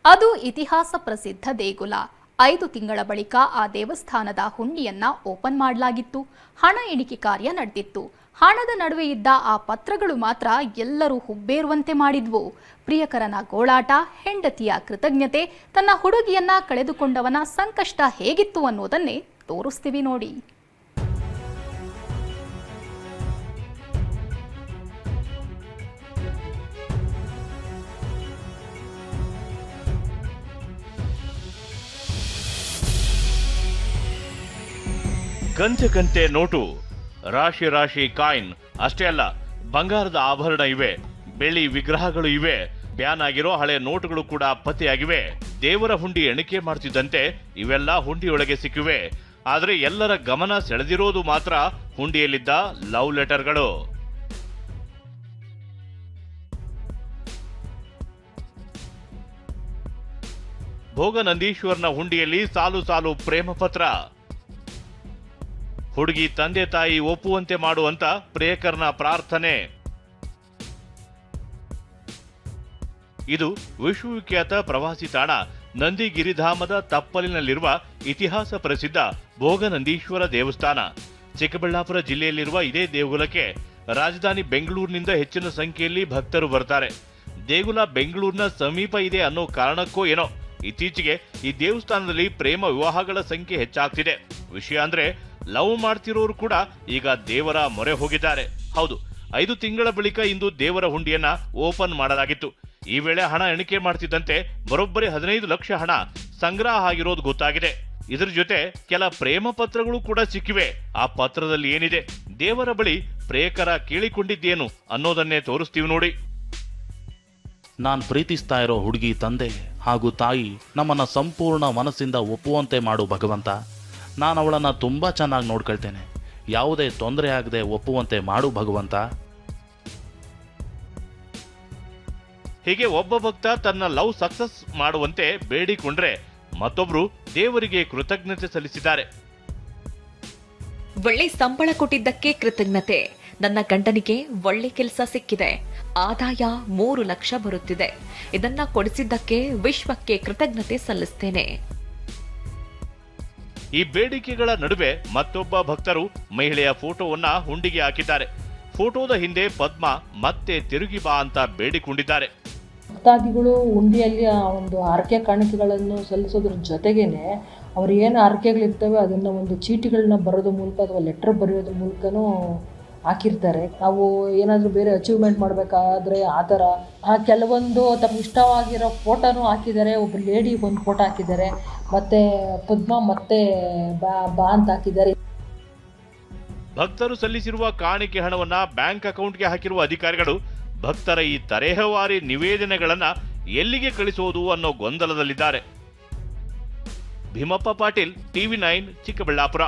ಅದು ಇತಿಹಾಸ ಪ್ರಸಿದ್ಧ ದೇಗುಲ. 5 ತಿಂಗಳ ಬಳಿಕ ಆ ದೇವಸ್ಥಾನದ ಹುಂಡಿಯನ್ನ ಓಪನ್ ಮಾಡಲಾಗಿತ್ತು. ಹಣ ಎಣಿಕೆ ಕಾರ್ಯ ನಡೆದಿತ್ತು. ಹಣದ ನಡುವೆ ಇದ್ದ ಆ ಪತ್ರಗಳು ಮಾತ್ರ ಎಲ್ಲರೂ ಹುಬ್ಬೇರುವಂತೆ ಮಾಡಿದ್ವು. ಪ್ರಿಯಕರನ ಗೋಳಾಟ, ಹೆಂಡತಿಯ ಕೃತಜ್ಞತೆ, ತನ್ನ ಹುಡುಗಿಯನ್ನ ಕಳೆದುಕೊಂಡವನ ಸಂಕಷ್ಟ ಹೇಗಿತ್ತು ಅನ್ನೋದನ್ನೇ ತೋರಿಸ್ತೀವಿ ನೋಡಿ. ಕಂತೆ ನೋಟು, ರಾಶಿ ರಾಶಿ ಕಾಯಿನ್ ಅಷ್ಟೇ ಅಲ್ಲ, ಬಂಗಾರದ ಆಭರಣ ಇವೆ, ಬೆಳ್ಳಿ ವಿಗ್ರಹಗಳು ಇವೆ, ಬ್ಯಾನ್ ಆಗಿರೋ ಹಳೆ ನೋಟುಗಳು ಕೂಡ ಪತ್ತೆಯಾಗಿವೆ. ದೇವರ ಹುಂಡಿ ಎಣಿಕೆ ಮಾಡ್ತಿದ್ದಂತೆ ಇವೆಲ್ಲ ಹುಂಡಿಯೊಳಗೆ ಸಿಕ್ಕಿವೆ. ಆದರೆ ಎಲ್ಲರ ಗಮನ ಸೆಳೆದಿರೋದು ಮಾತ್ರ ಹುಂಡಿಯಲ್ಲಿದ್ದ ಲವ್ ಲೆಟರ್ಗಳು. ಭೋಗನಂದೀಶ್ವರನ ಹುಂಡಿಯಲ್ಲಿ ಸಾಲು ಸಾಲು ಪ್ರೇಮ ಪತ್ರ. ಹುಡುಗಿ ತಂದೆ ತಾಯಿ ಒಪ್ಪುವಂತೆ ಮಾಡುವಂತ ಪ್ರಿಯಕರನ ಪ್ರಾರ್ಥನೆ. ಇದು ವಿಶ್ವವಿಖ್ಯಾತ ಪ್ರವಾಸಿ ತಾಣ ನಂದಿಗಿರಿಧಾಮದ ತಪ್ಪಲಿನಲ್ಲಿರುವ ಇತಿಹಾಸ ಪ್ರಸಿದ್ಧ ಭೋಗನಂದೀಶ್ವರ ದೇವಸ್ಥಾನ. ಚಿಕ್ಕಬಳ್ಳಾಪುರ ಜಿಲ್ಲೆಯಲ್ಲಿರುವ ಇದೇ ದೇಗುಲಕ್ಕೆ ರಾಜಧಾನಿ ಬೆಂಗಳೂರಿನಿಂದ ಹೆಚ್ಚಿನ ಸಂಖ್ಯೆಯಲ್ಲಿ ಭಕ್ತರು ಬರ್ತಾರೆ. ದೇಗುಲ ಬೆಂಗಳೂರಿನ ಸಮೀಪ ಇದೆ ಅನ್ನೋ ಕಾರಣಕ್ಕೋ ಏನೋ ಇತ್ತೀಚೆಗೆ ಈ ದೇವಸ್ಥಾನದಲ್ಲಿ ಪ್ರೇಮ ವಿವಾಹಗಳ ಸಂಖ್ಯೆ ಹೆಚ್ಚಾಗ್ತಿದೆ. ವಿಷಯ ಅಂದ್ರೆ ಲವ್ ಮಾಡ್ತಿರೋರು ಕೂಡ ಈಗ ದೇವರ ಮೊರೆ ಹೋಗಿದ್ದಾರೆ. ಹೌದು, 5 ತಿಂಗಳ ಬಳಿಕ ಇಂದು ದೇವರ ಹುಂಡಿಯನ್ನ ಓಪನ್ ಮಾಡಲಾಗಿತ್ತು. ಈ ವೇಳೆ ಹಣ ಎಣಿಕೆ ಮಾಡ್ತಿದ್ದಂತೆ ಬರೋಬ್ಬರಿ 15 ಲಕ್ಷ ಹಣ ಸಂಗ್ರಹ ಆಗಿರೋದು ಗೊತ್ತಾಗಿದೆ. ಇದರ ಜೊತೆ ಕೆಲ ಪ್ರೇಮ ಪತ್ರಗಳು ಕೂಡ ಸಿಕ್ಕಿವೆ. ಆ ಪತ್ರದಲ್ಲಿ ಏನಿದೆ, ದೇವರ ಬಳಿ ಪ್ರೇಯಕರ ಕೇಳಿಕೊಂಡಿದ್ದೇನು ಅನ್ನೋದನ್ನೇ ತೋರಿಸ್ತೀವಿ ನೋಡಿ. ನಾನು ಪ್ರೀತಿಸ್ತಾ ಇರೋ ಹುಡುಗಿ ತಂದೆ ಹಾಗೂ ತಾಯಿ ನಮ್ಮನ್ನ ಸಂಪೂರ್ಣ ಮನಸ್ಸಿಂದ ಒಪ್ಪುವಂತೆ ಮಾಡು ಭಗವಂತ. ನಾನು ಅವಳನ್ನು ತುಂಬ ಚೆನ್ನಾಗಿ ನೋಡ್ಕೊಳ್ತೇನೆ. ಯಾವುದೇ ತೊಂದರೆ ಆಗದೆ ಒಪ್ಪುವಂತೆ ಮಾಡು ಭಗವಂತ. ಹೀಗೆ ಒಬ್ಬ ಭಕ್ತ ತನ್ನ ಲವ್ ಸಕ್ಸಸ್ ಮಾಡುವಂತೆ ಬೇಡಿಕೊಂಡ್ರೆ ಮತ್ತೊಬ್ರು ದೇವರಿಗೆ ಕೃತಜ್ಞತೆ ಸಲ್ಲಿಸಿದ್ದಾರೆ. ಒಳ್ಳೆ ಸಂಬಳ ಕೊಟ್ಟಿದ್ದಕ್ಕೆ ಕೃತಜ್ಞತೆ. ನನ್ನ ಗಂಡನಿಗೆ ಒಳ್ಳೆ ಕೆಲಸ ಸಿಕ್ಕಿದೆ. ಆದಾಯ 3 ಲಕ್ಷ ಬರುತ್ತಿದೆ. ಇದನ್ನ ಕೊಡಿಸಿದ್ದಕ್ಕೆ ವಿಶ್ವಕ್ಕೆ ಕೃತಜ್ಞತೆ ಸಲ್ಲಿಸ್ತೇನೆ. ಈ ಬೇಡಿಕೆಗಳ ನಡುವೆ ಮತ್ತೊಬ್ಬ ಭಕ್ತರು ಮಹಿಳೆಯ ಫೋಟೋವನ್ನ ಹುಂಡಿಗೆ ಹಾಕಿದ್ದಾರೆ. ಫೋಟೋದ ಹಿಂದೆ ಪದ್ಮ ಮತ್ತೆ ತಿರುಗಿ ಬಾ ಅಂತ ಬೇಡಿಕೊಂಡಿದ್ದಾರೆ. ಭಕ್ತಾದಿಗಳು ಹುಂಡಿಯಲ್ಲಿ ಆ ಒಂದು ಹರಕೆ ಕಾಣಿಕೆಗಳನ್ನು ಸಲ್ಲಿಸೋದ್ರ ಜೊತೆಗೇನೆ ಅವ್ರು ಏನು ಹರಕೆಗಳಿರ್ತವೆ ಅದನ್ನು ಒಂದು ಚೀಟಿಗಳನ್ನ ಬರೋದ್ರ ಮೂಲಕ ಅಥವಾ ಲೆಟರ್ ಬರೆಯೋದ್ರ ಮೂಲಕನೂ ಹಾಕಿರ್ತಾರೆ. ನಾವು ಏನಾದರೂ ಬೇರೆ ಅಚೀವ್ಮೆಂಟ್ ಮಾಡಬೇಕಾದ್ರೆ ಆ ಥರ ಕೆಲವೊಂದು ತಮ್ಗೆ ಇಷ್ಟವಾಗಿರೋ ಫೋಟೋನೂ ಹಾಕಿದ್ದಾರೆ. ಒಬ್ಬ ಲೇಡಿ ಒಂದು ಫೋಟೋ ಹಾಕಿದ್ದಾರೆ, ಮತ್ತು ಪದ್ಮ ಮತ್ತೆ ಬಾ ಅಂತ ಹಾಕಿದ್ದಾರೆ. ಭಕ್ತರು ಸಲ್ಲಿಸಿರುವ ಕಾಣಿಕೆ ಹಣವನ್ನ ಬ್ಯಾಂಕ್ ಅಕೌಂಟ್ಗೆ ಹಾಕಿರುವ ಅಧಿಕಾರಿಗಳು ಭಕ್ತರ ಈ ತರೇಹವಾರಿ ನಿವೇದನೆಗಳನ್ನ ಎಲ್ಲಿಗೆ ಕಳಿಸುವುದು ಅನ್ನೋ ಗೊಂದಲದಲ್ಲಿದ್ದಾರೆ. ಭೀಮಪ್ಪ ಪಾಟೀಲ್, TV9, ಚಿಕ್ಕಬಳ್ಳಾಪುರ.